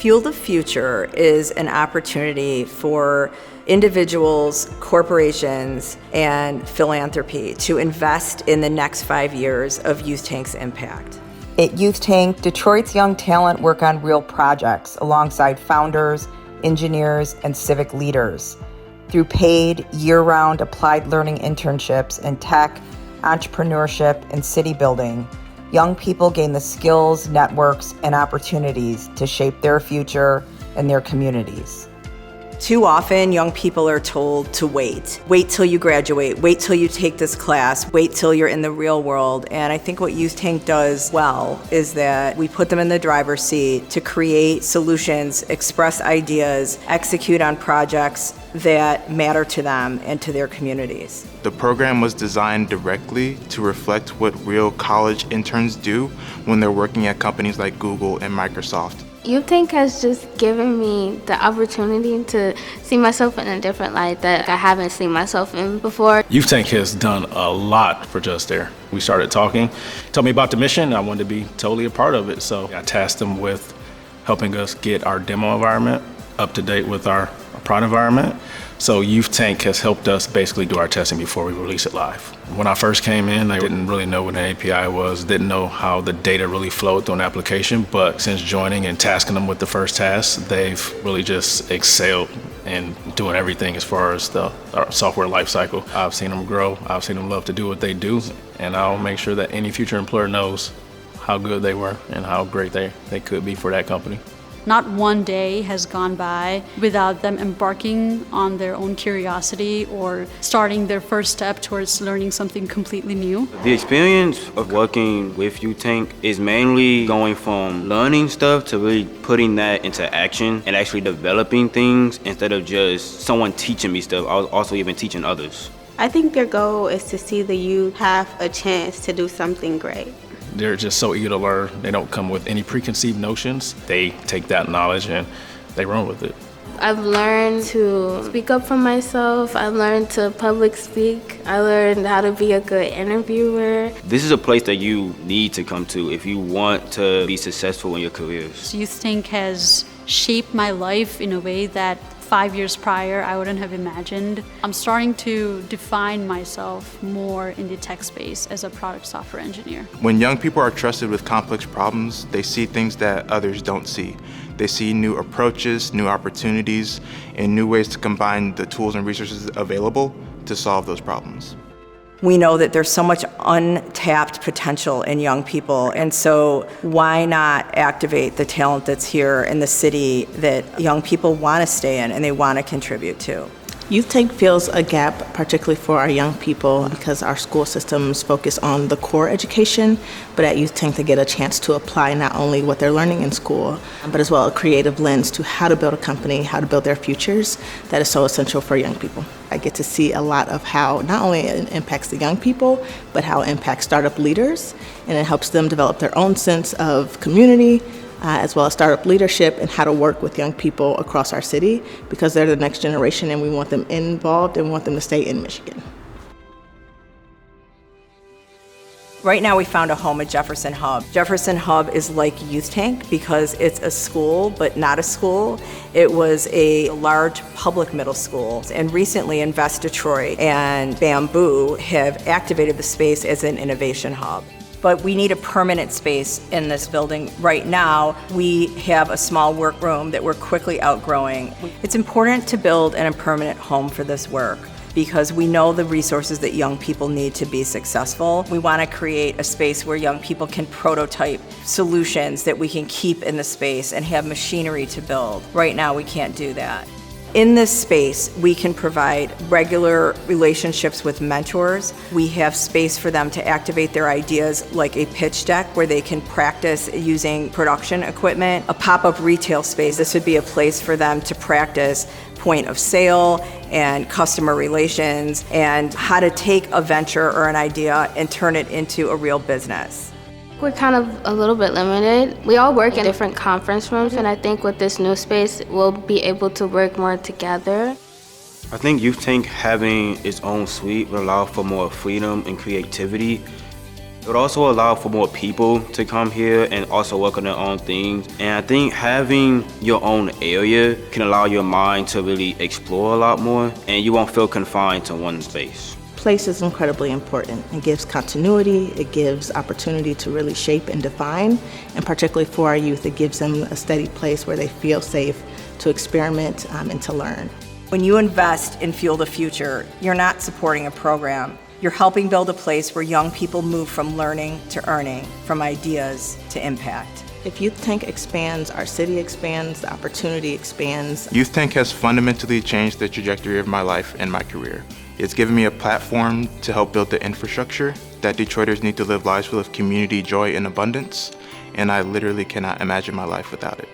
Fuel the Future is an opportunity for individuals, corporations, and philanthropy to invest in the next 5 years of YouthTank's impact. At YouthTank, Detroit's young talent work on real projects alongside founders, engineers, and civic leaders. Through paid, year-round applied learning internships in tech, entrepreneurship, and city building, young people gain the skills, networks, and opportunities to shape their future and their communities. Too often, young people are told to wait. Wait till you graduate, wait till you take this class, wait till you're in the real world. And I think what YouthTank does well is that we put them in the driver's seat to create solutions, express ideas, execute on projects that matter to them and to their communities. The program was designed directly to reflect what real college interns do when they're working at companies like Google and Microsoft. YouthTank has just given me the opportunity to see myself in a different light that I haven't seen myself in before. YouthTank has done a lot for Just Air. We started talking, told me about the mission, and I wanted to be totally a part of it. So I tasked them with helping us get our demo environment up to date with our prod environment. So YouthTank has helped us basically do our testing before we release it live. When I first came in, I didn't really know what an API was, didn't know how the data really flowed through an application, but since joining and tasking them with the first task, they've really just excelled in doing everything as far as the software lifecycle. I've seen them grow, I've seen them love to do what they do, and I'll make sure that any future employer knows how good they were and how great they could be for that company. Not one day has gone by without them embarking on their own curiosity or starting their first step towards learning something completely new. The experience of working with YouthTank is mainly going from learning stuff to really putting that into action and actually developing things instead of just someone teaching me stuff. I was also even teaching others. I think their goal is to see the youth have a chance to do something great. They're just so eager to learn. They don't come with any preconceived notions. They take that knowledge and they run with it. I've learned to speak up for myself. I've learned to public speak. I learned how to be a good interviewer. This is a place that you need to come to if you want to be successful in your careers. YouthTank has shaped my life in a way that 5 years prior I wouldn't have imagined. I'm starting to define myself more in the tech space as a product software engineer. When young people are trusted with complex problems, they see things that others don't see. They see new approaches, new opportunities, and new ways to combine the tools and resources available to solve those problems. We know that there's so much untapped potential in young people, and so why not activate the talent that's here in the city that young people want to stay in and they want to contribute to? YouthTank fills a gap, particularly for our young people, because our school systems focus on the core education, but at YouthTank they get a chance to apply not only what they're learning in school, but as well a creative lens to how to build a company, how to build their futures that is so essential for young people. I get to see a lot of how not only it impacts the young people, but how it impacts startup leaders, and it helps them develop their own sense of community, as well as startup leadership and how to work with young people across our city, because they're the next generation and we want them involved and want them to stay in Michigan. Right now we found a home at Jefferson Hub. Jefferson Hub is like YouthTank because it's a school, but not a school. It was a large public middle school. And recently Invest Detroit and Bamboo have activated the space as an innovation hub. But we need a permanent space in this building. Right now, we have a small workroom that we're quickly outgrowing. It's important to build a permanent home for this work because we know the resources that young people need to be successful. We want to create a space where young people can prototype solutions that we can keep in the space and have machinery to build. Right now, we can't do that. In this space, we can provide regular relationships with mentors. We have space for them to activate their ideas like a pitch deck where they can practice using production equipment. A pop-up retail space, this would be a place for them to practice point of sale and customer relations and how to take a venture or an idea and turn it into a real business. We're kind of a little bit limited. We all work in different conference rooms, and I think with this new space, we'll be able to work more together. I think YouthTank having its own suite will allow for more freedom and creativity. It would also allow for more people to come here and also work on their own things. And I think having your own area can allow your mind to really explore a lot more, and you won't feel confined to one space. Place is incredibly important. It gives continuity, it gives opportunity to really shape and define, and particularly for our youth, it gives them a steady place where they feel safe to experiment and to learn. When you invest in Fuel the Future, you're not supporting a program. You're helping build a place where young people move from learning to earning, from ideas to impact. If YouthTank expands, our city expands, the opportunity expands. YouthTank has fundamentally changed the trajectory of my life and my career. It's given me a platform to help build the infrastructure that Detroiters need to live lives full of community, joy, and abundance, and I literally cannot imagine my life without it.